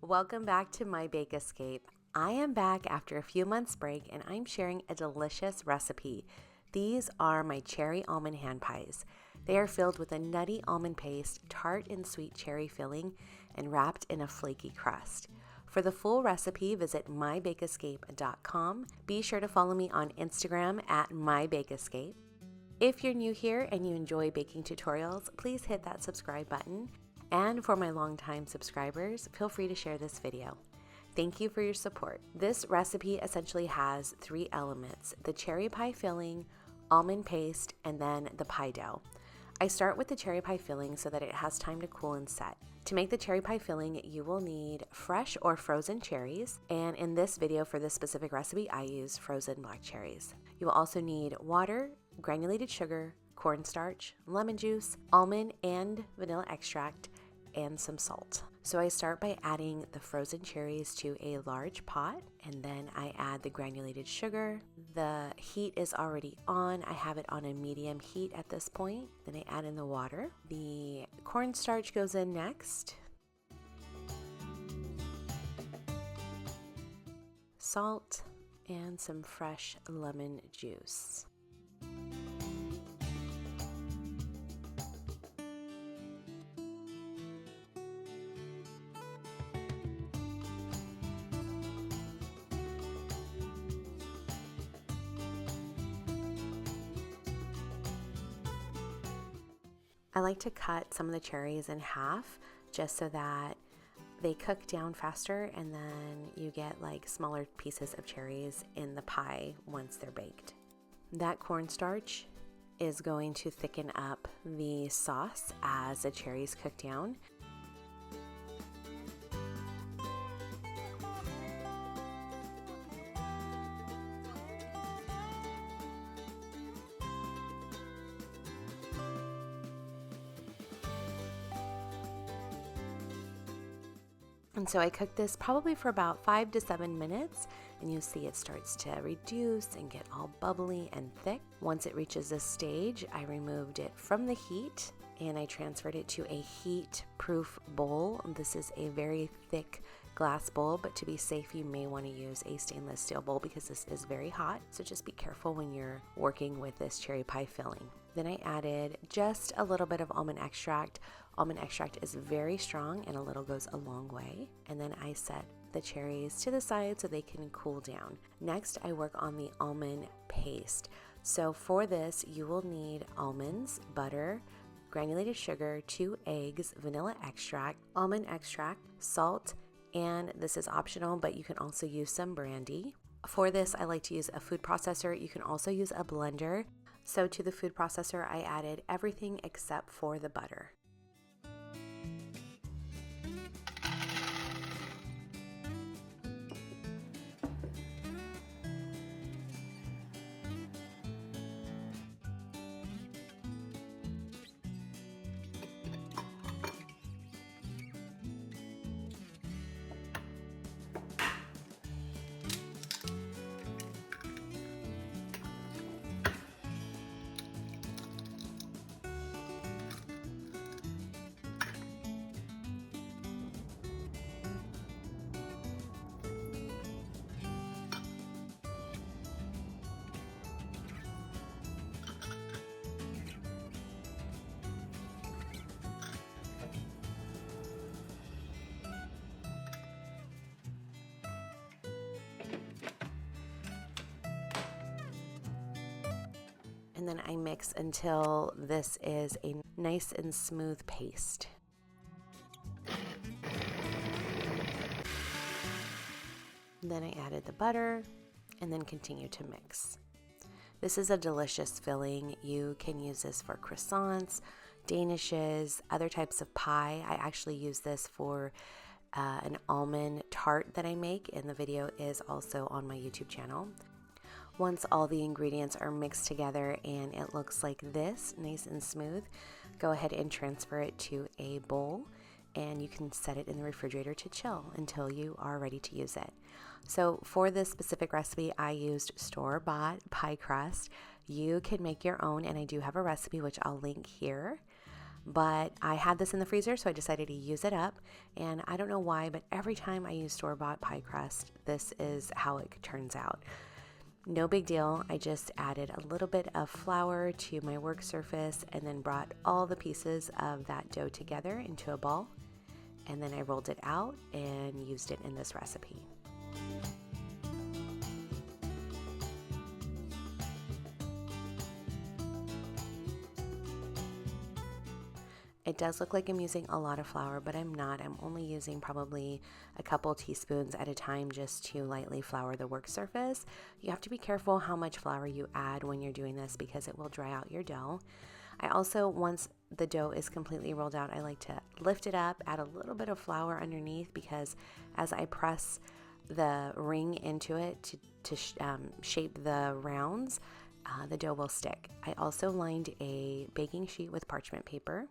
Welcome back to My Bake Escape. I am back after a few months break and I'm sharing a delicious recipe. These are my cherry almond hand pies. They are filled with a nutty almond paste, tart and sweet cherry filling, and wrapped in a flaky crust. For the full recipe, visit mybakeescape.com. Be sure to follow me on Instagram at mybakeescape. If you're new here and you enjoy baking tutorials, please hit that subscribe button. And for my longtime subscribers, feel free to share this video. Thank you for your support. This recipe essentially has 3 elements: the cherry pie filling, almond paste, and then the pie dough. I start with the cherry pie filling so that it has time to cool and set. To make the cherry pie filling, you will need fresh or frozen cherries, and in this video for this specific recipe, I use frozen black cherries. You will also need water, granulated sugar, cornstarch, lemon juice, almond and vanilla extract, and some salt. So I start by adding the frozen cherries to a large pot, and then I add the granulated sugar. The heat is already on. I have it on a medium heat at this point. Then I add in the water. The cornstarch goes in next. Salt and some fresh lemon juice. I like to cut some of the cherries in half just so that they cook down faster, and then you get like smaller pieces of cherries in the pie once they're baked. That cornstarch is going to thicken up the sauce as the cherries cook down. And so I cook this probably for about 5 to 7 minutes, and you see it starts to reduce and get all bubbly and thick. Once it reaches this stage, I removed it from the heat and I transferred it to a heat-proof bowl. This is a very thick glass bowl, but to be safe, you may want to use a stainless steel bowl because this is very hot. So just be careful when you're working with this cherry pie filling. Then I added just a little bit of almond extract. Almond extract is very strong and a little goes a long way. And then I set the cherries to the side so they can cool down. Next, I work on the almond paste. So for this, you will need almonds, butter, granulated sugar, 2 eggs, vanilla extract, almond extract, salt, and this is optional, but you can also use some brandy. For this, I like to use a food processor. You can also use a blender. So to the food processor, I added everything except for the butter. And then I mix until this is a nice and smooth paste. Then I added the butter and then continue to mix. This is a delicious filling. You can use this for croissants, danishes, other types of pie. I actually use this for an almond tart that I make, and the video is also on my YouTube channel. Once all the ingredients are mixed together and it looks like this, nice and smooth, go ahead and transfer it to a bowl, and you can set it in the refrigerator to chill until you are ready to use it. So for this specific recipe, I used store-bought pie crust. You can make your own, and I do have a recipe which I'll link here. but I had this in the freezer, so I decided to use it up. And I don't know why, but every time I use store-bought pie crust, this is how it turns out. No big deal. I just added a little bit of flour to my work surface and then brought all the pieces of that dough together into a ball. And then I rolled it out and used it in this recipe. It does look like I'm using a lot of flour, but I'm not. I'm only using probably a couple teaspoons at a time just to lightly flour the work surface. You have to be careful how much flour you add when you're doing this because it will dry out your dough. I also, once the dough is completely rolled out, I like to lift it up, add a little bit of flour underneath, because as I press the ring into it to shape the rounds, the dough will stick. I also lined a baking sheet with parchment paper.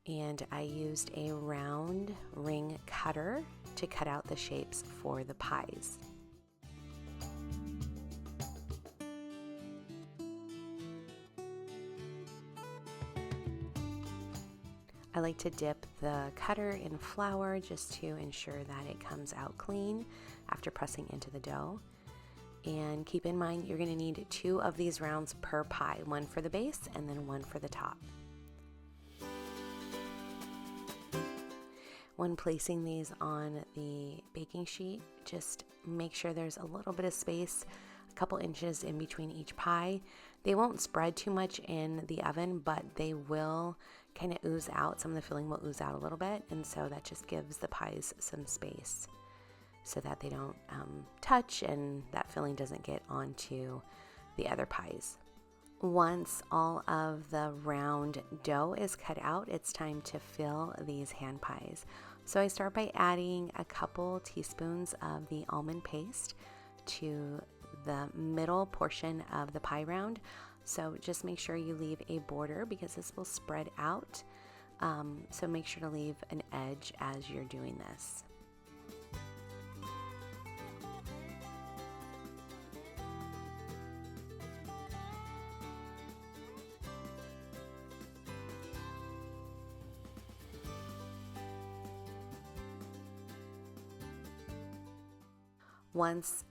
And I used a round ring cutter to cut out the shapes for the pies. I like to dip the cutter in flour just to ensure that it comes out clean after pressing into the dough. And keep in mind, you're going to need 2 of these rounds per pie, one for the base and then one for the top. When placing these on the baking sheet, just make sure there's a little bit of space, a couple inches in between each pie. They won't spread too much in the oven, but they will kind of ooze out. Some of the filling will ooze out a little bit, and so that just gives the pies some space so that they don't touch and that filling doesn't get onto the other pies. Once all of the round dough is cut out, it's time to fill these hand pies. So I start by adding a couple teaspoons of the almond paste to the middle portion of the pie round. So just make sure you leave a border because this will spread out. So make sure to leave an edge as you're doing this. Once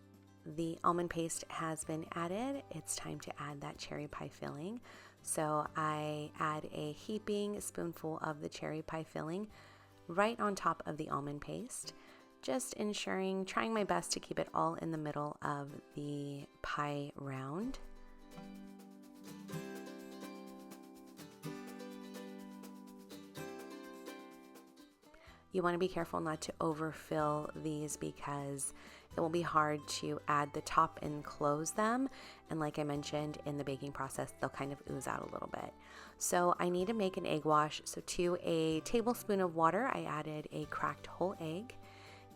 the almond paste has been added, it's time to add that cherry pie filling. So I add a heaping spoonful of the cherry pie filling right on top of the almond paste, just trying my best to keep it all in the middle of the pie round. You want to be careful not to overfill these because it will be hard to add the top and close them. And like I mentioned in the baking process, they'll kind of ooze out a little bit. So I need to make an egg wash. So to a tablespoon of water, I added a cracked whole egg.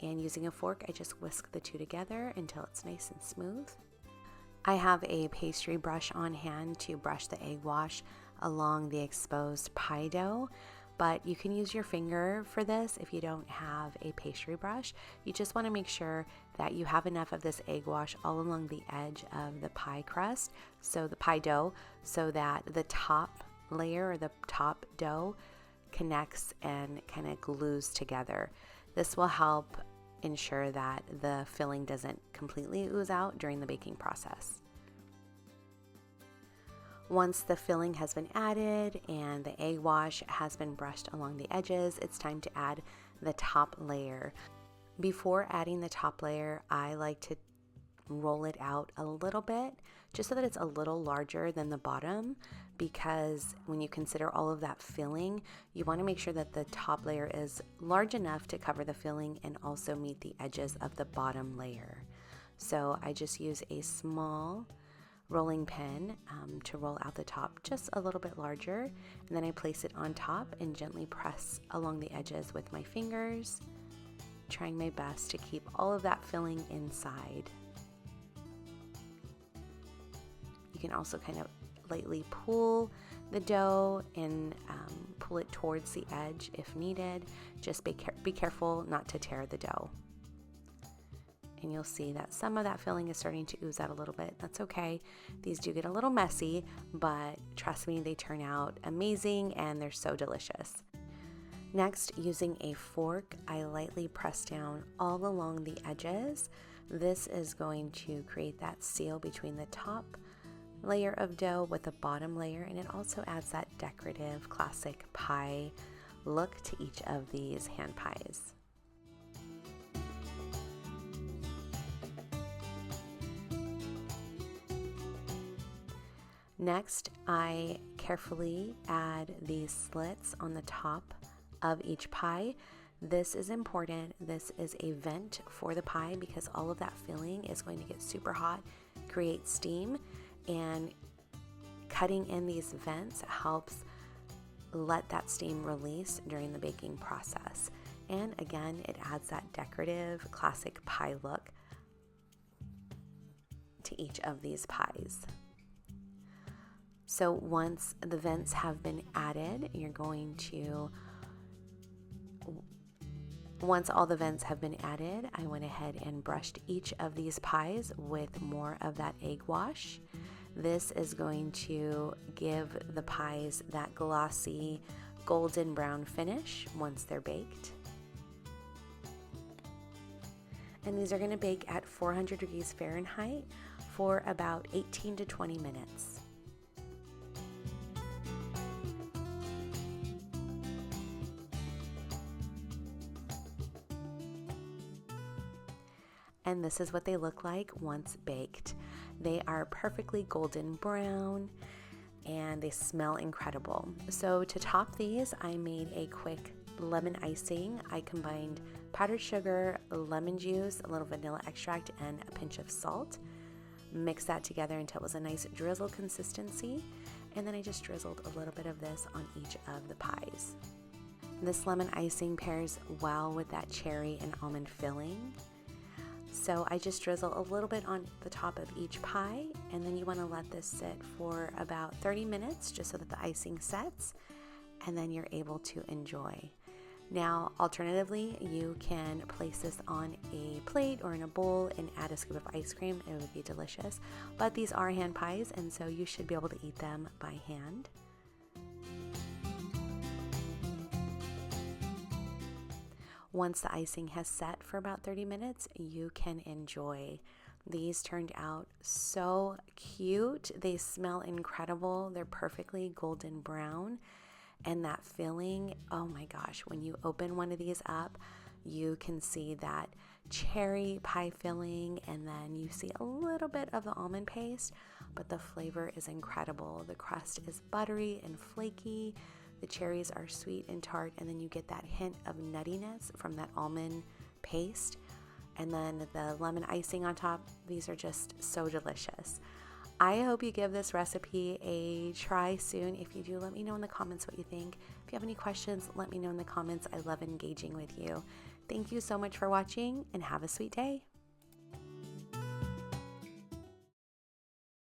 And using a fork, I just whisk the two together until it's nice and smooth. I have a pastry brush on hand to brush the egg wash along the exposed pie dough. But you can use your finger for this if you don't have a pastry brush. You just want to make sure that you have enough of this egg wash all along the edge of the pie crust, so the pie dough, so that the top layer or the top dough connects and kind of glues together. This will help ensure that the filling doesn't completely ooze out during the baking process. Once the filling has been added and the egg wash has been brushed along the edges, it's time to add the top layer. Before adding the top layer, I like to roll it out a little bit just so that it's a little larger than the bottom, because when you consider all of that filling, you want to make sure that the top layer is large enough to cover the filling and also meet the edges of the bottom layer. So I just use a small rolling pin to roll out the top just a little bit larger, and then I place it on top and gently press along the edges with my fingers, trying my best to keep all of that filling inside. You can also kind of lightly pull the dough and pull it towards the edge if needed. Just be careful not to tear the dough. and you'll see that some of that filling is starting to ooze out a little bit. That's okay. These do get a little messy, but trust me, they turn out amazing and they're so delicious. Next, using a fork, I lightly press down all along the edges. This is going to create that seal between the top layer of dough with the bottom layer, and it also adds that decorative classic pie look to each of these hand pies. Next, I carefully add these slits on the top of each pie. This is important. This is a vent for the pie because all of that filling is going to get super hot, create steam, and cutting in these vents helps let that steam release during the baking process. And again, it adds that decorative classic pie look to each of these pies. So once the vents have been added, once all the vents have been added, I went ahead and brushed each of these pies with more of that egg wash. This is going to give the pies that glossy golden brown finish once they're baked. And these are going to bake at 400 degrees Fahrenheit for about 18 to 20 minutes. And this is what they look like once baked. They are perfectly golden brown and they smell incredible. So to top these, I made a quick lemon icing. I combined powdered sugar, lemon juice, a little vanilla extract, and a pinch of salt. Mixed that together until it was a nice drizzle consistency. And then I just drizzled a little bit of this on each of the pies. This lemon icing pairs well with that cherry and almond filling. So I just drizzle a little bit on the top of each pie, and then you want to let this sit for about 30 minutes just so that the icing sets, and then you're able to enjoy. Now, alternatively, you can place this on a plate or in a bowl and add a scoop of ice cream. It would be delicious, but these are hand pies, and so you should be able to eat them by hand. Once the icing has set for about 30 minutes, you can enjoy. These turned out so cute. They smell incredible. They're perfectly golden brown. And that filling, oh my gosh, when you open one of these up, you can see that cherry pie filling, and then you see a little bit of the almond paste, but the flavor is incredible. The crust is buttery and flaky. The cherries are sweet and tart, and then you get that hint of nuttiness from that almond paste, and then the lemon icing on top. These are just so delicious. I hope you give this recipe a try soon. If you do, let me know in the comments what you think. If you have any questions, let me know in the comments. I love engaging with you. Thank you so much for watching, and have a sweet day.